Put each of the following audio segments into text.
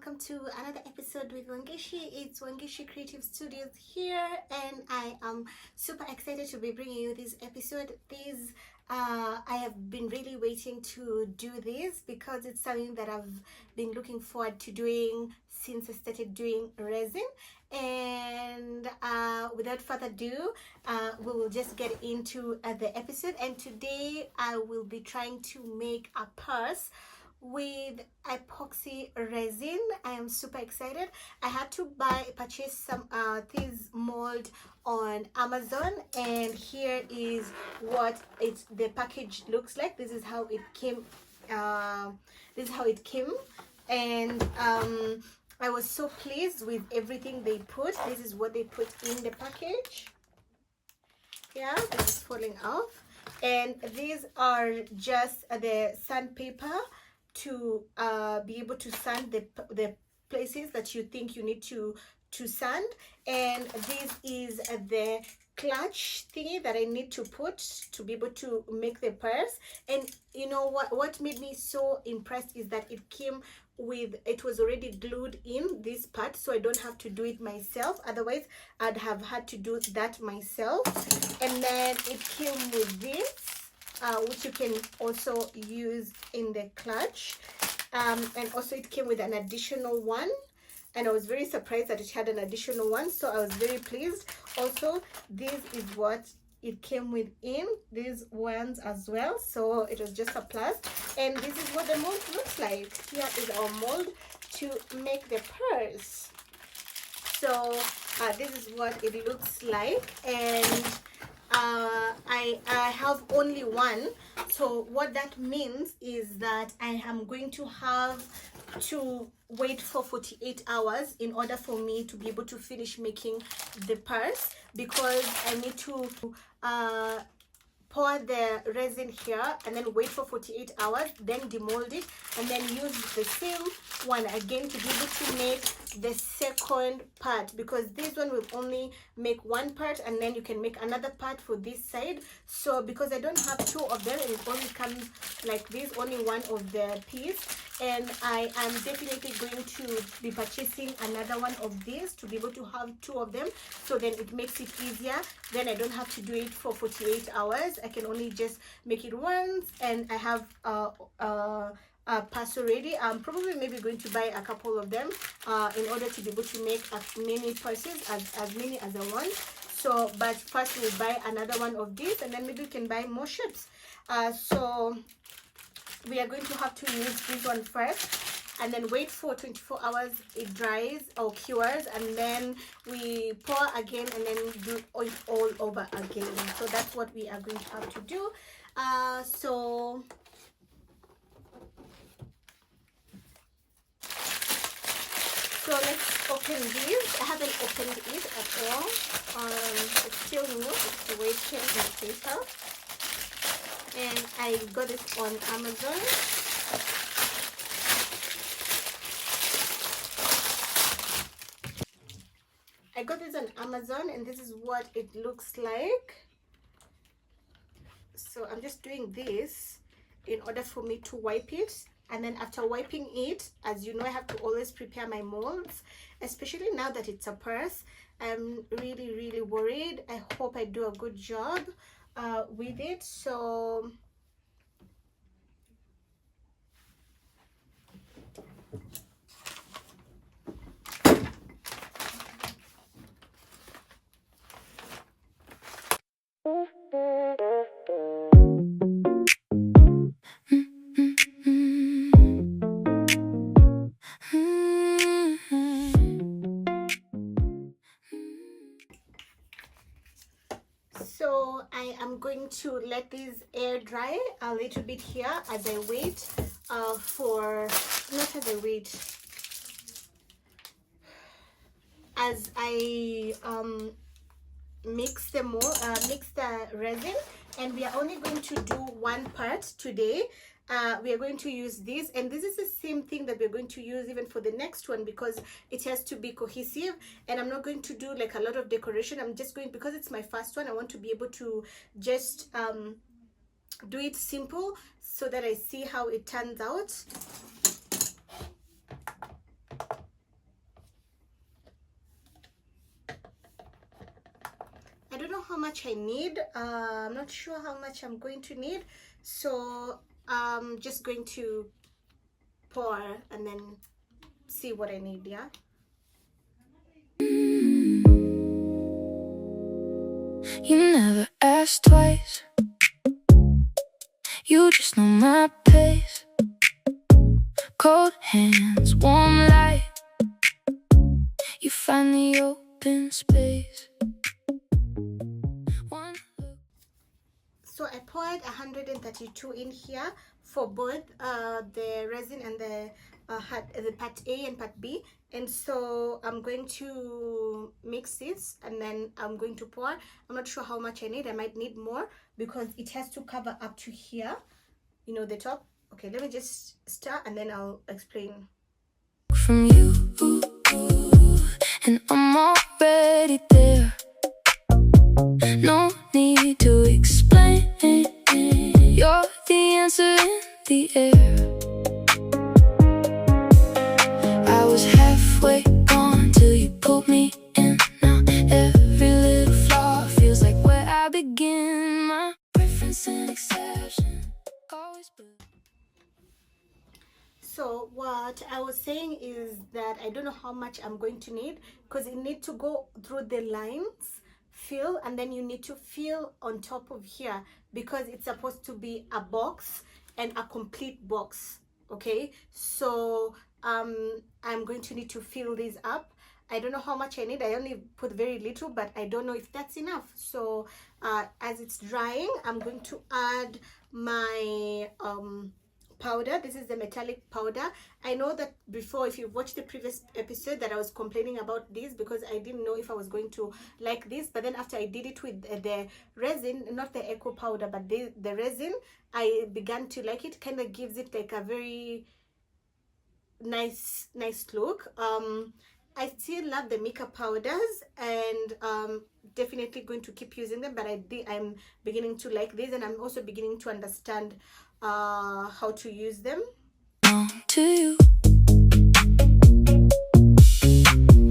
welcome to another episode with Wangeshi. It's Wangeshi Creative Studios here, and I am super excited to be bringing you this episode. I have been really waiting to do this because it's something that I've been looking forward to doing since I started doing resin. And without further ado, we will just get into the episode. And today I will be trying to make a purse with epoxy resin. I am super excited. I had to purchase some this mold on Amazon, and here is what the package looks like. This is how it came. And I was so pleased with everything they put. This is what they put in the package. Yeah, this is falling off, and these are just the sandpaper to be able to sand the places that you think you need to sand. And this is the clutch thingy that I need to put to be able to make the purse. And you know what made me so impressed is that it was already glued in this part, so I don't have to do it myself. Otherwise I'd have had to do that myself. And then it came with this, which you can also use in the clutch, and also it came with an additional one, and I was very surprised that it had an additional one, so I was very pleased. Also, this is what it came within, these ones as well, so it was just a plus. And this is what the mold looks like. Here is our mold to make the purse. So this is what it looks like, and I have only one. So what that means is that I am going to have to wait for 48 hours in order for me to be able to finish making the purse, because I need to pour the resin here and then wait for 48 hours, then demold it, and then use the same one again to be able to make the second part, because this one will only make one part and then you can make another part for this side. So because I don't have two of them and it only comes like this, only one of the piece, and I am definitely going to be purchasing another one of these to be able to have two of them, so then it makes it easier. Then I don't have to do it for 48 hours. I can only just make it once, and I have a purse already. I'm probably maybe going to buy a couple of them in order to be able to make as many purses, as many as I want. So but first we'll buy another one of these, and then maybe we can buy more shapes. So we are going to have to use this one first, and then wait for 24 hours it dries or cures, and then we pour again and then do it all over again. So that's what we are going to have to do. So let's open this. I haven't opened it at all. It's still new. It's the waiting in the paper, and I got it on Amazon. I got this on Amazon, and this is what it looks like. So I'm just doing this in order for me to wipe it, and then after wiping it, as you know, I have to always prepare my molds, especially now that it's a purse. I'm really worried. I hope I do a good job with it. So I am going to let this air dry a little bit here as I wait as I mix the resin. And we are only going to do one part today. We are going to use this, and this is the same thing that we're going to use even for the next one, because it has to be cohesive. And I'm not going to do like a lot of decoration. I'm just going, because it's my first one, I want to be able to just do it simple so that I see how it turns out. how much I need. I'm not sure how much I'm going to need, so I'm just going to pour and then see what I need. Yeah. You never ask twice, you just know my pace. Cold hands, warm light, you find the open space. One look. So I poured 132 in here for both the resin and the part A and part B, and so I'm going to mix this and then I'm going to pour. I'm not sure how much I need. I might need more because it has to cover up to here, you know, the top. Okay, let me just start and then I'll explain. From you, and I'm already there. No need to explain, you're the answer in the air. I was halfway gone till you pulled me in. Now every little flaw feels like where I begin. My preference and exception always been. So what I was saying is that I don't know how much I'm going to need, because you need to go through the lines, fill, and then you need to fill on top of here, because it's supposed to be a box and a complete box. Okay, so I'm going to need to fill these up. I don't know how much I need. I only put very little, but I don't know if that's enough. So as it's drying, I'm going to add my powder. This is the metallic powder. I know that before, if you watched the previous episode, that I was complaining about this because I didn't know if I was going to like this, but then after I did it with the resin, not the eco powder but the resin, I began to like it. Kind of gives it like a very nice look. I still love the makeup powders, and definitely going to keep using them, but I'm beginning to like this, and I'm also beginning to understand how to use them. To you,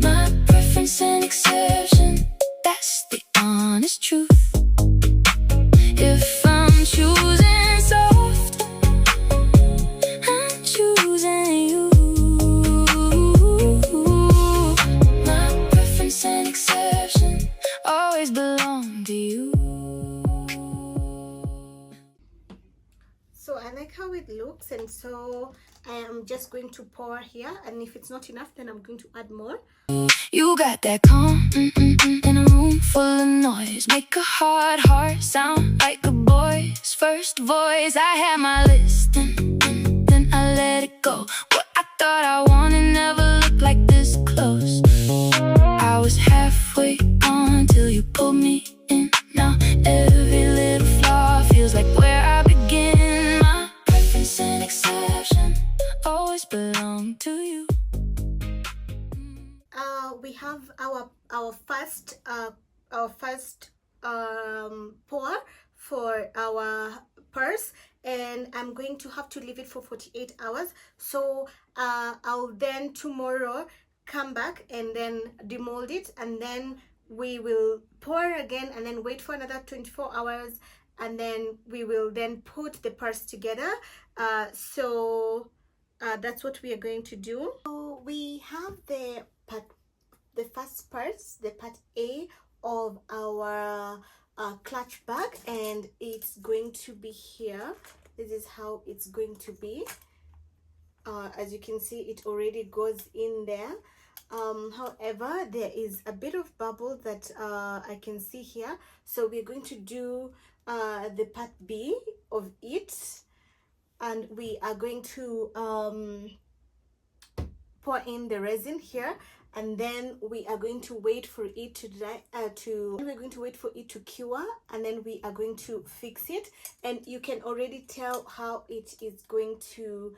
my preference and exception, that's the honest truth. If I'm choosing soft, I'm choosing you. My preference and exception always belong to you. So I like how it looks, and so I am just going to pour here, and if it's not enough, then I'm going to add more. You got that calm in a room full of noise, make a hard heart sound like a boy's first voice. I had my list and then I let it go. What I thought I wanted never looked like this close. I was halfway on till you pulled me in. Now every little flaw feels like where I begin. My preference and exception always belong to you. We have our first pour for our purse, and I'm going to have to leave it for 48 hours. So I'll then tomorrow come back and then demold it, and then we will pour again and then wait for another 24 hours, and then we will then put the purse together. That's what we are going to do. So we have the first purse, the part A of our clutch bag, and it's going to be here. This is how it's going to be. As you can see, it already goes in there. However, there is a bit of bubble that I can see here, so we're going to do the part B of it, and we are going to pour in the resin here, and then we are going to wait for it to dry, we're going to wait for it to cure, and then we are going to fix it. And you can already tell how it is going to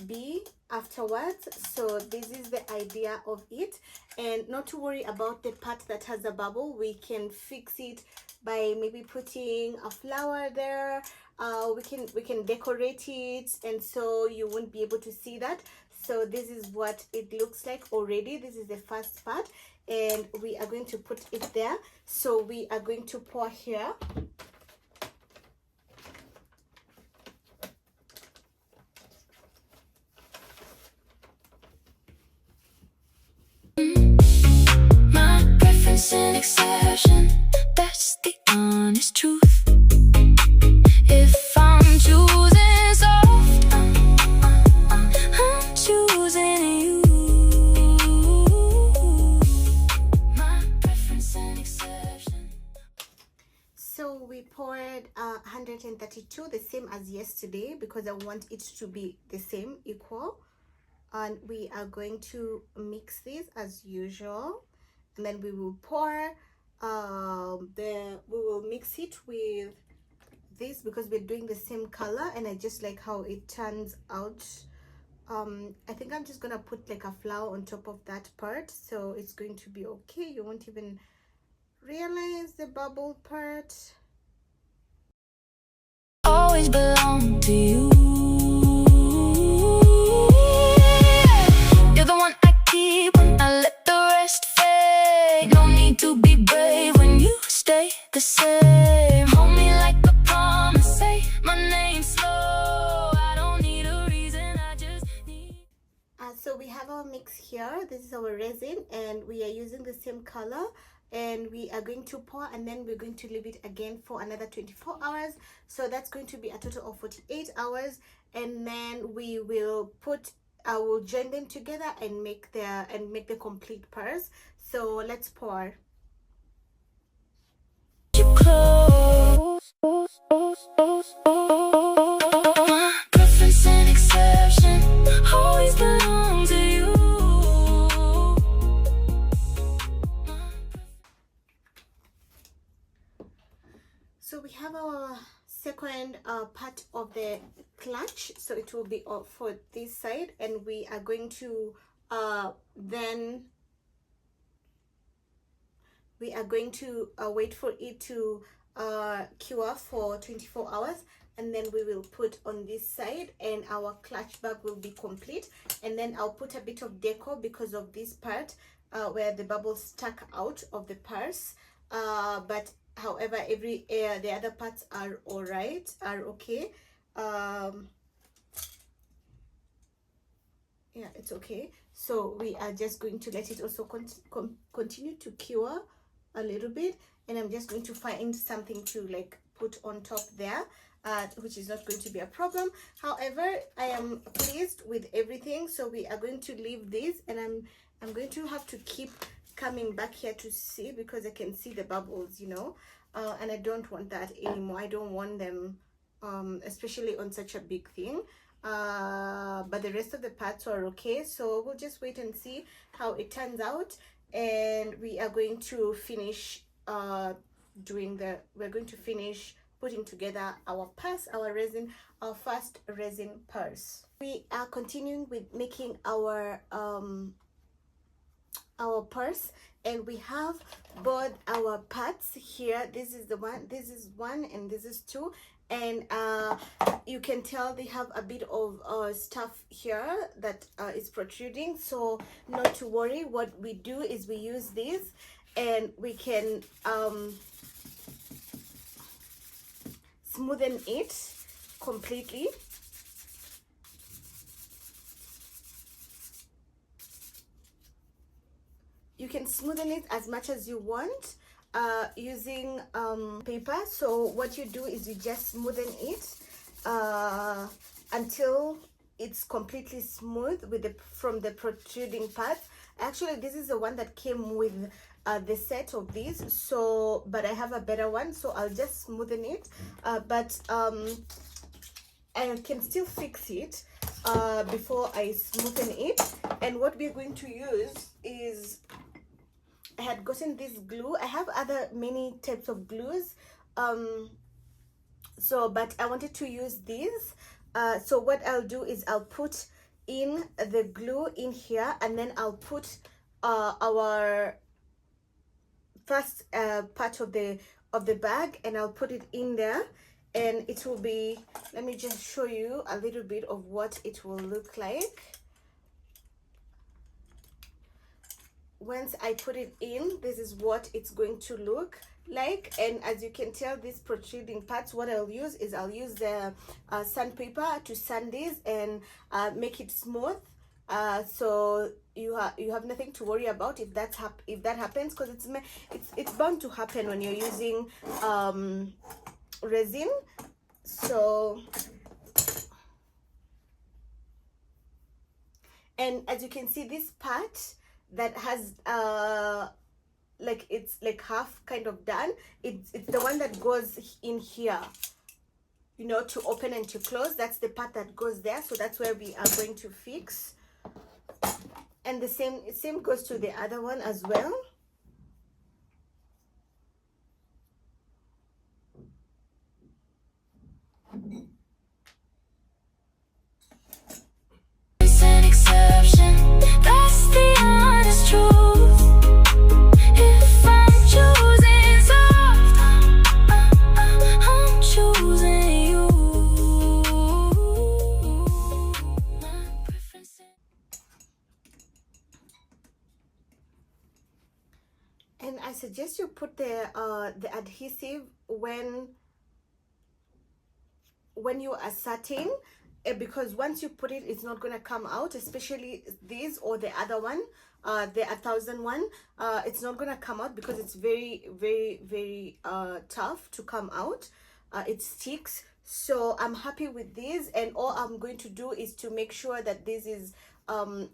be afterwards. So this is the idea of it, and not to worry about the part that has a bubble. We can fix it by maybe putting a flower there. We can decorate it, and so you won't be able to see that. So this is what it looks like already. This is the first part, and we are going to put it there. So we are going to pour here. My preference and exception, that's the honest truth. If I'm choosing soft, I'm choosing you. My preference and exception. So we poured 132, the same as yesterday, because I want it to be the same, equal. And we are going to mix this as usual, and then we will pour we will mix it with this because we're doing the same color, and I just like how it turns out. I think I'm just gonna put like a flower on top of that part, so it's going to be okay. You won't even realize the bubble part. Always belong to you. You're the one I keep when I let the rest fade. No need to be brave when you stay the same. Hold me like a promise, say my name slow. I don't need a reason, I just need. So we have our mix here. This is our resin, and we are using the same color, and we are going to pour, and then we're going to leave it again for another 24 hours. So that's going to be a total of 48 hours, and then we will put, I will join them together and make the complete purse. So let's pour. You close. My preference and exception always belong to you. So we have our second part of the clutch, so it will be for this side, and we are going to then we are going to wait for it to cure for 24 hours, and then we will put on this side, and our clutch bag will be complete. And then I'll put a bit of decor because of this part where the bubbles stuck out of the purse, but however the other parts are all right, are okay. Yeah, it's okay. So we are just going to let it also continue to cure a little bit, and I'm just going to find something to like put on top there, which is not going to be a problem. However, I am pleased with everything, so we are going to leave this, and I'm going to have to keep coming back here to see, because I can see the bubbles, you know, and I don't want that anymore. I don't want them, especially on such a big thing. But the rest of the parts are okay, so we'll just wait and see how it turns out. And we are going to finish we're going to finish putting together our purse, our first resin purse. We are continuing with making our purse, and we have both our parts here. This is one, and this is two, and you can tell they have a bit of stuff here that is protruding, so not to worry. What we do is we use this, and we can smoothen it completely. You can smoothen it as much as you want using paper. So what you do is you just smoothen it until it's completely smooth with from the protruding part. Actually, this is the one that came with the set of these, so but I have a better one, so I'll just smoothen it, but I can still fix it before I smoothen it. And what we're going to use is, I had gotten this glue. I have many types of glues, but I wanted to use this. So what I'll do is I'll put in the glue in here, and then I'll put our first part of the bag, and I'll put it in there, and it will be, let me just show you a little bit of what it will look like. once I put it in, this is what it's going to look like. And as you can tell, these protruding parts, what I'll use is I'll use the sandpaper to sand this and make it smooth. So you have nothing to worry about if that happens, because it's bound to happen when you're using resin. So, and as you can see, this part that has like it's like half kind of done, it's the one that goes in here, you know, to open and to close. That's the part that goes there, so that's where we are going to fix. And the same goes to the other one as well. It's an exception, that's the honest truth. If I'm choosing soft, I'm choosing you. My preference. And I suggest you put the adhesive when you are setting, because once you put it, it's not going to come out, especially this or the other one, the 1001. It's not going to come out because it's very, very, very tough to come out. It sticks. So I'm happy with this, and all I'm going to do is to make sure that this is I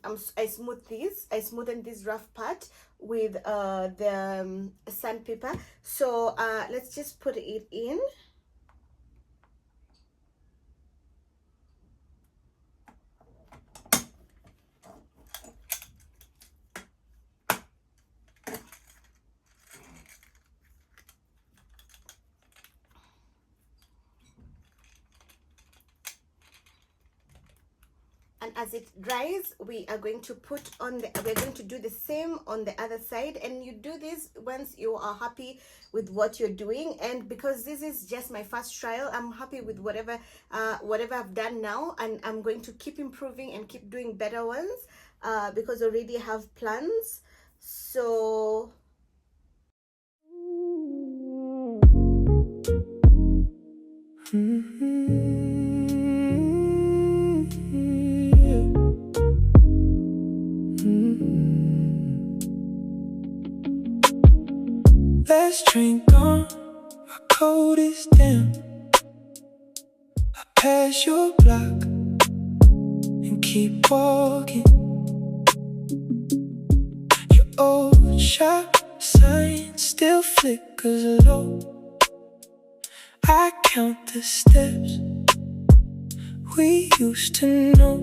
smoothen this rough part with the sandpaper. So let's just put it in. And as it dries, we are going to we're going to do the same on the other side. And you do this once you are happy with what you're doing. And because this is just my first trial, I'm happy with whatever I've done now, and I'm going to keep improving and keep doing better ones because I already have plans. So Let's drink on, my coat is down. I pass your block and keep walking. Your old shop sign still flickers low. I count the steps we used to know.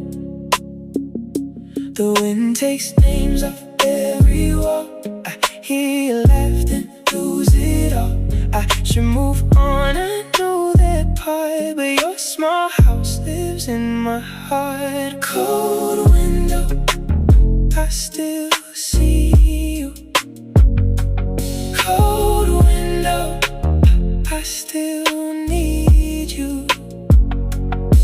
The wind takes names off every wall. I hear you laugh and lose it all. I should move on, I know that part, but your small house lives in my heart. Cold window, I still see you. Cold window, I still need you.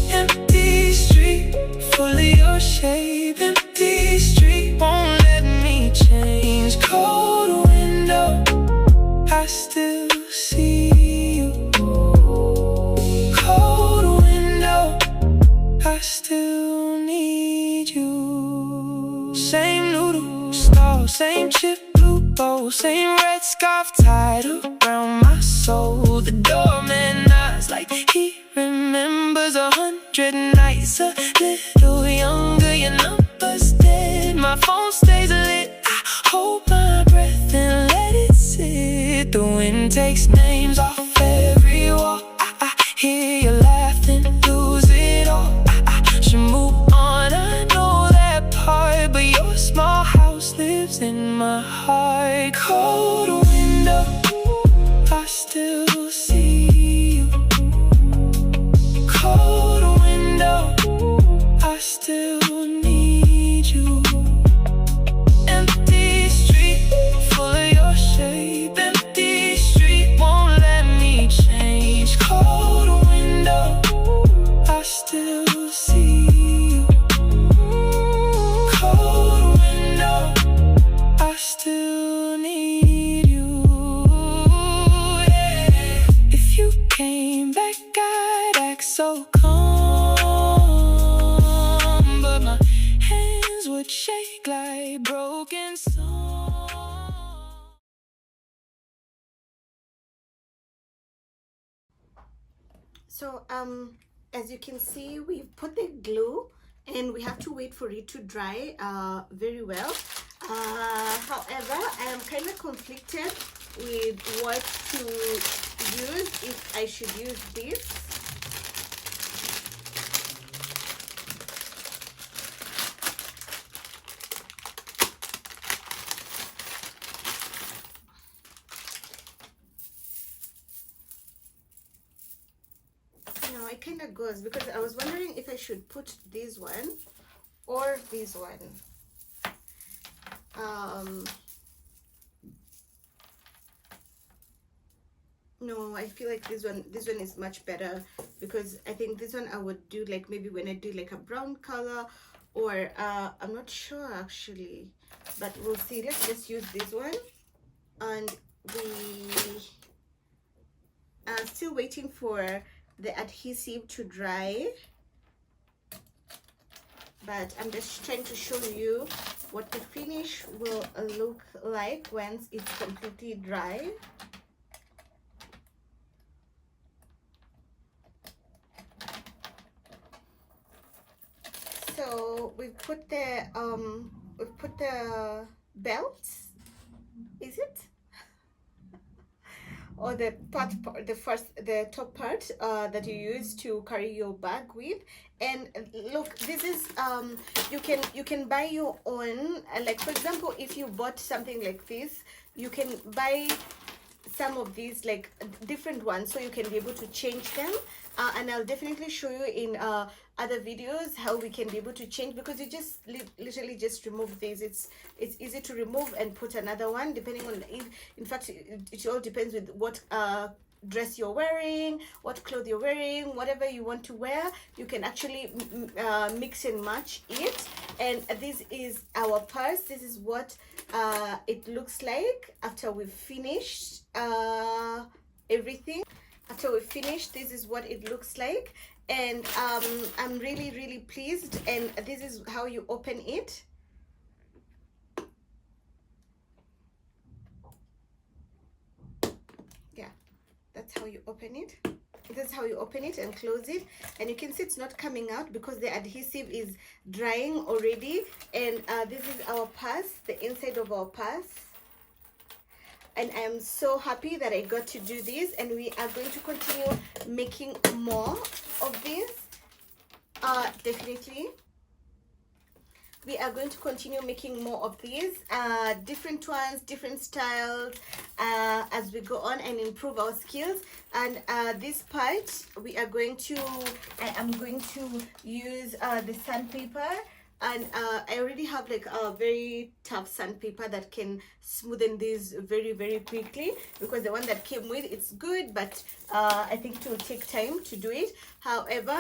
Empty street, full of your shape. Empty street, won't let me change. Cold window, I still see you. Cold window, I still need you. Same noodle stall, same chip blue bowl, same red scarf tied around my soul. The doorman nods like he remembers 100 nights. A little younger, your number's dead. My phone stays lit, I hold my breath and let it sit. The wind takes names off every wall. I hear you laughing, lose it all. I should move on, I know that part, but your small house lives in my heart. Cold window, I still see you. Cold window, I still need you. Empty street, full of your shape. Empty street, won't let me change. Cold window, I still see you. Cold window, I still shake like broken song. So as you can see, we've put the glue and we have to wait for it to dry very well. However, I am kind of conflicted with what to use, if I should use this. No, it kind of goes, because I was wondering if I should put this one or this one. No, I feel like this one is much better, because I think this one I would do like maybe when I do like a brown color, or I'm not sure actually, but we'll see. Let's just use this one. And we are still waiting for the adhesive to dry, but I'm just trying to show you what the finish will look like once it's completely dry. So we've put the belt, is it? Or the top part that you use to carry your bag with. And look, this is you can buy your own, like for example, if you bought something like this, you can buy some of these like different ones, so you can be able to change them, and I'll definitely show you in other videos how we can be able to change, because you just literally just remove these. It's easy to remove and put another one, depending on in fact it all depends with what dress you're wearing, what clothes you're wearing, whatever you want to wear, you can actually mix and match it. And this is our purse. This is what it looks like after we've finished everything. After we finish, this is what it looks like, and I'm really pleased. And this is how you open it. Yeah, that's how you open it. This is how you open it and close it, and you can see it's not coming out because the adhesive is drying already. And this is our purse, the inside of our purse. And I am so happy that I got to do this, and we are going to continue making more of this. Definitely we are going to continue making more of these, different ones, different styles, as we go on and improve our skills. And this part we are going to, I am going to use the sandpaper. And I already have like a very tough sandpaper that can smoothen this very quickly, because the one that came with, it's good, but I think it will take time to do it. However,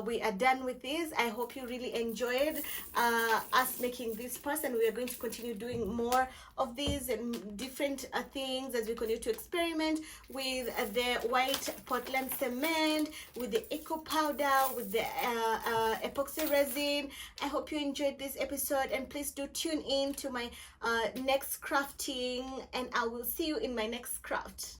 we are done with this. I hope you really enjoyed us making this purse, and we are going to continue doing more of these and different things as we continue to experiment with the white Portland cement, with the eco powder, with the epoxy resin. I hope you enjoyed this episode, and please do tune in to my next crafting, and I will see you in my next craft.